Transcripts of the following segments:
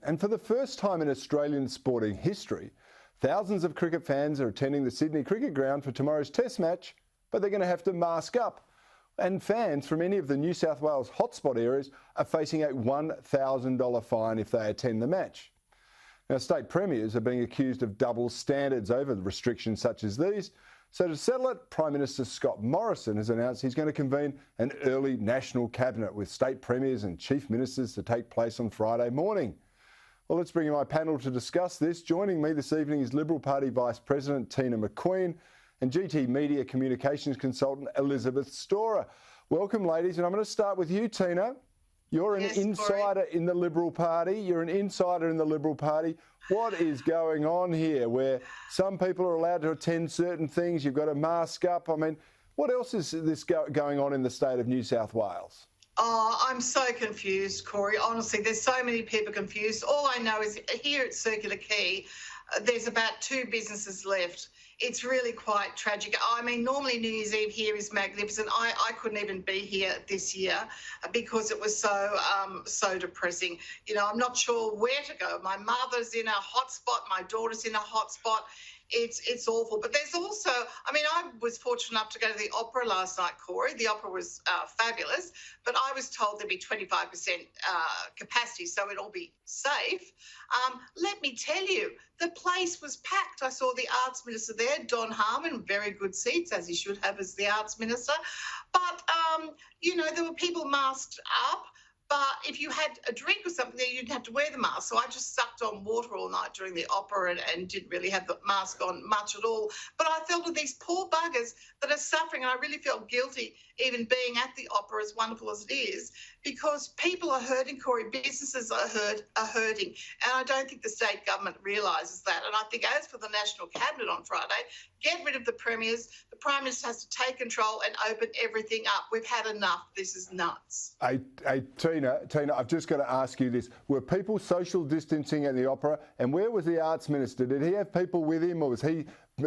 And for the first time in Australian sporting history, thousands of cricket fans are attending the Sydney Cricket Ground for tomorrow's Test match, but they're going to have to mask up. And fans from any of the New South Wales hotspot areas are facing a $1,000 fine if they attend the match. Now, state premiers are being accused of double standards over restrictions such as these. So to settle it, Prime Minister Scott Morrison has announced he's going to convene an early national cabinet with state premiers and chief ministers to take place on Friday morning. Well, let's bring in my panel to discuss this. Joining me this evening is Liberal Party Vice President Teena McQueen and GT Media Communications Consultant Elizabeth Storer. Welcome, ladies, and I'm going to start with you, Teena. You're an insider in the Liberal Party. You're an insider in the Liberal Party. What is going on here where some people are allowed to attend certain things? You've got to mask up. I mean, what else is this going on in the state of New South Wales? Oh, I'm so confused, Cory. Honestly, there's so many people confused. All I know is here at Circular Quay, there's about 2 businesses left. It's really quite tragic. I mean, normally New Year's Eve here is magnificent. I couldn't even be here this year because it was so depressing. You know, I'm not sure where to go. My mother's in a hotspot. My daughter's in a hotspot. It's awful. But there's also, I mean, I was fortunate enough to go to the opera last night, Cory. The opera was fabulous, but I was told there'd be 25% capacity, so it'll be safe. Let me tell you, the place was packed. I saw the Arts Minister there, Don Harmon, very good seats, as he should have as the Arts Minister. But, you know, there were people masked up. But if you had a drink or something there, you'd have to wear the mask. So I just sucked on water all night during the opera and didn't really have the mask on much at all. But I felt of these poor buggers that are suffering, and I really felt guilty even being at the opera, as wonderful as it is, because people are hurting, Cory. Businesses are hurting. And I don't think the state government realises that. And I think as for the National Cabinet on Friday, get rid of the premiers. The Prime Minister has to take control and open everything up. We've had enough. This is nuts. Teena, I've just got to ask you this. Were people social distancing at the opera? And where was the Arts Minister? Did he have people with him, or was he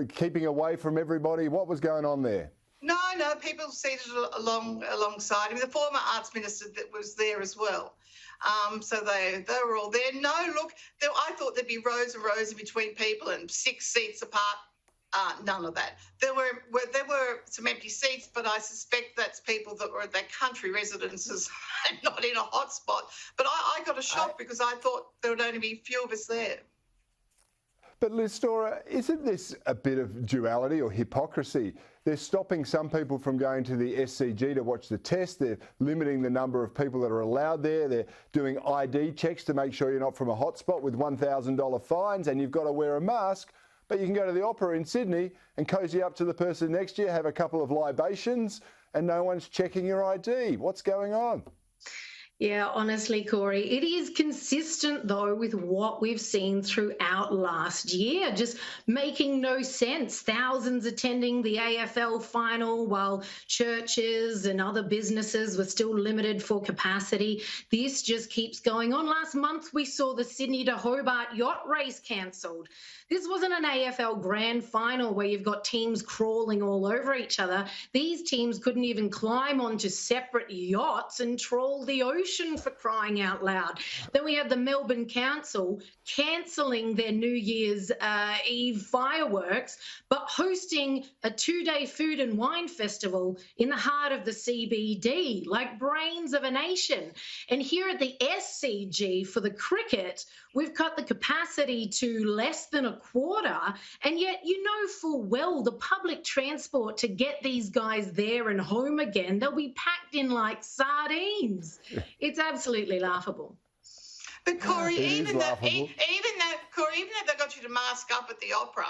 keeping away from everybody? What was going on there? No, people seated alongside him. The former Arts Minister that was there as well. So they were all there. No, look, I thought there'd be rows and rows in between people and 6 seats apart. None of that. There were some empty seats, but I suspect that's people that were at their country residences and not in a hotspot. But I got a shock because I thought there would only be a few of us there. But Liz Storer, isn't this a bit of duality or hypocrisy? They're stopping some people from going to the SCG to watch the test. They're limiting the number of people that are allowed there. They're doing ID checks to make sure you're not from a hotspot with $1,000 fines, and you've got to wear a mask. But you can go to the opera in Sydney and cosy up to the person next to you, have a couple of libations, and no one's checking your ID. What's going on? Yeah, honestly, Cory, it is consistent, though, with what we've seen throughout last year, just making no sense. Thousands attending the AFL final while churches and other businesses were still limited for capacity. This just keeps going on. Last month, we saw the Sydney to Hobart yacht race cancelled. This wasn't an AFL grand final where you've got teams crawling all over each other. These teams couldn't even climb onto separate yachts and troll the ocean, for crying out loud. Then we had the Melbourne Council cancelling their New Year's Eve fireworks, but hosting a 2-day food and wine festival in the heart of the CBD, like brains of a nation. And here at the SCG for the cricket, we've cut the capacity to less than a quarter, and yet you know full well the public transport to get these guys there and home again, they'll be packed in like sardines. It's absolutely laughable. But Cory, even though they got you to mask up at the opera,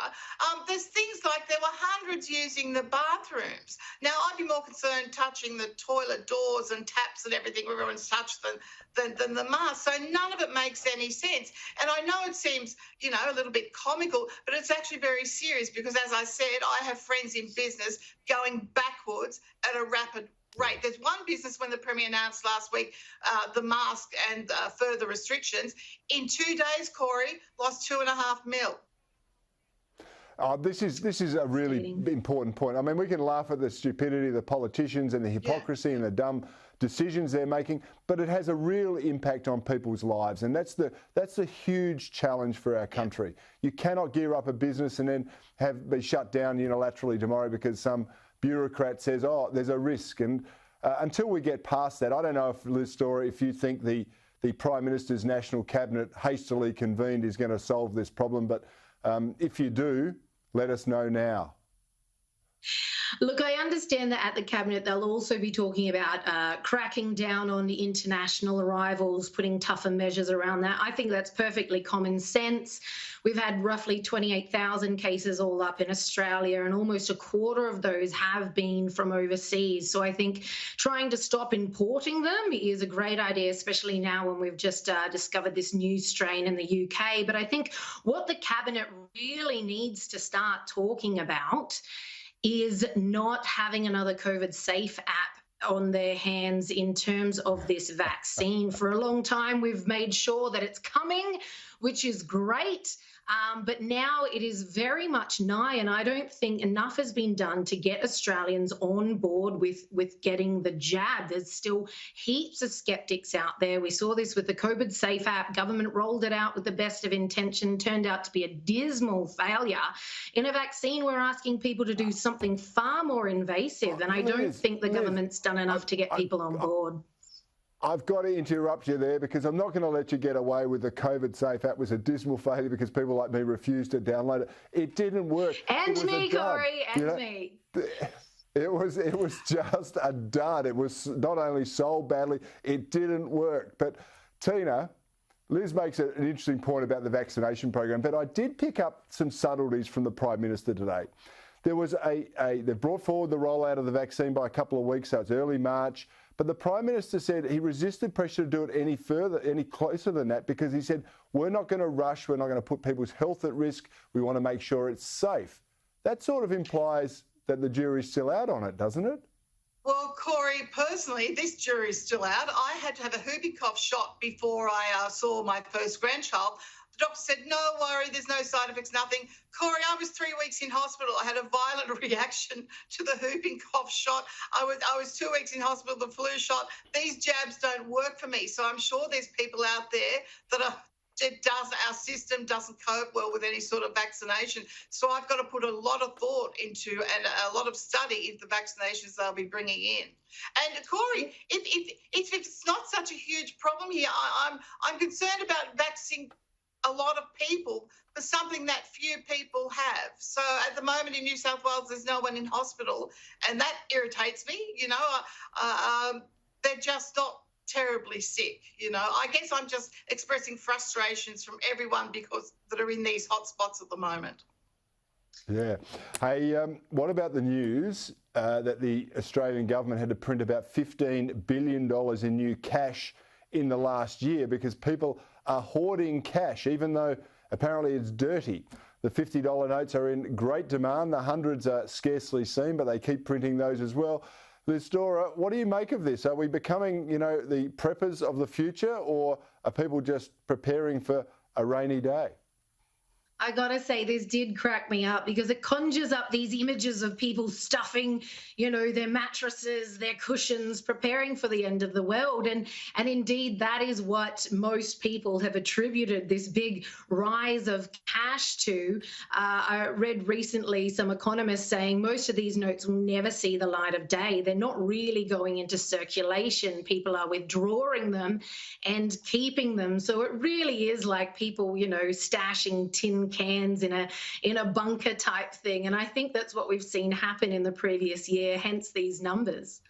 there's things like there were hundreds using the bathrooms. Now, I'd be more concerned touching the toilet doors and taps and everything where everyone's touched than the mask. So none of it makes any sense. And I know it seems, you know, a little bit comical, but it's actually very serious because, as I said, I have friends in business going backwards at a rapid rate. There's one business when the Premier announced last week the mask and further restrictions. In 2 days, Cory, lost $2.5 million. This is a really important point. I mean, we can laugh at the stupidity of the politicians and the hypocrisy and the dumb decisions they're making, but it has a real impact on people's lives, and that's the huge challenge for our country. You cannot gear up a business and then be shut down unilaterally tomorrow because some bureaucrat says, oh, there's a risk. And until we get past that, I don't know if, Liz Storer, if you think the Prime Minister's National Cabinet hastily convened is going to solve this problem, but if you do, let us know now. Look, I understand that at the Cabinet they'll also be talking about cracking down on international arrivals, putting tougher measures around that. I think that's perfectly common sense. We've had roughly 28,000 cases all up in Australia, and almost a quarter of those have been from overseas. So I think trying to stop importing them is a great idea, especially now when we've just discovered this new strain in the UK. But I think what the Cabinet really needs to start talking about is not having another COVID safe app on their hands in terms of this vaccine. For a long time, we've made sure that it's coming, which is great. But now it is very much nigh, and I don't think enough has been done to get Australians on board with getting the jab. There's still heaps of skeptics out there. We saw this with the COVID Safe app. Government rolled it out with the best of intention, turned out to be a dismal failure. In a vaccine, we're asking people to do something far more invasive, and I don't think the government's done enough to get people on board. I've got to interrupt you there because I'm not going to let you get away with the COVID Safe app was a dismal failure because people like me refused to download it. It didn't work. And me, Cory, and me. It was just a dud. It was not only sold badly, it didn't work. But Teena, Liz makes an interesting point about the vaccination program, but I did pick up some subtleties from the Prime Minister today. There was they brought forward the rollout of the vaccine by a couple of weeks, so it's early March. But the Prime Minister said he resisted pressure to do it any further, any closer than that, because he said, we're not going to rush, we're not going to put people's health at risk, we want to make sure it's safe. That sort of implies that the jury's still out on it, doesn't it? Well, Cory, personally, this jury's still out. I had to have a whooping cough shot before I saw my first grandchild. The doctor said, no worry, there's no side effects, nothing. Cory, I was 3 weeks in hospital. I had a violent reaction to the whooping cough shot. I was 2 weeks in hospital, the flu shot. These jabs don't work for me. So I'm sure there's people out there that our system doesn't cope well with any sort of vaccination. So I've got to put a lot of thought into and a lot of study into the vaccinations they'll be bringing in. And Cory, if it's not such a huge problem here, I'm concerned about vaccinating a lot of people for something that few people have. So at the moment in New South Wales, there's no one in hospital, and that irritates me. They're just not terribly sick. I guess I'm just expressing frustrations from everyone that are in these hot spots at the moment. Yeah. Hey, what about the news that the Australian government had to print about $15 billion in new cash in the last year because people are hoarding cash, even though apparently it's dirty. The $50 notes are in great demand. The hundreds are scarcely seen, but they keep printing those as well. Liz Storer, what do you make of this? Are we becoming, the preppers of the future, or are people just preparing for a rainy day? I gotta say, this did crack me up because it conjures up these images of people stuffing, their mattresses, their cushions, preparing for the end of the world. And indeed, that is what most people have attributed this big rise of cash to. I read recently some economists saying most of these notes will never see the light of day. They're not really going into circulation. People are withdrawing them and keeping them. So it really is like people, stashing tin cans in a bunker type thing, and I think that's what we've seen happen in the previous year, hence these numbers.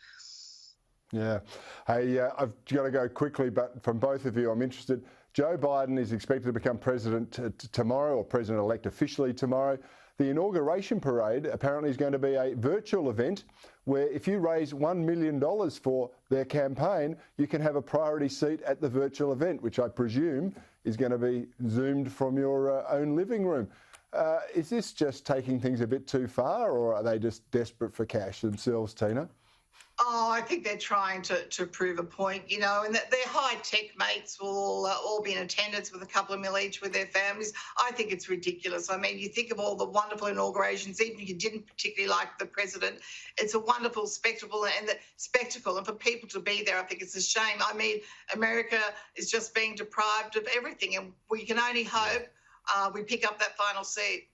Yeah. Hey, I've got to go quickly, but from both of you, I'm interested. Joe Biden is expected to become president tomorrow, or president-elect officially tomorrow. The inauguration parade apparently is going to be a virtual event where if you raise $1 million for their campaign, you can have a priority seat at the virtual event, which I presume is going to be zoomed from your own living room. Is this just taking things a bit too far, or are they just desperate for cash themselves, Teena? Oh, I think they're trying to prove a point, you know, and that their high-tech mates will all be in attendance with a couple of mil each with their families. I think it's ridiculous. I mean, you think of all the wonderful inaugurations, even if you didn't particularly like the president, it's a wonderful spectacle, and for people to be there, I think it's a shame. I mean, America is just being deprived of everything, and we can only hope we pick up that final seat.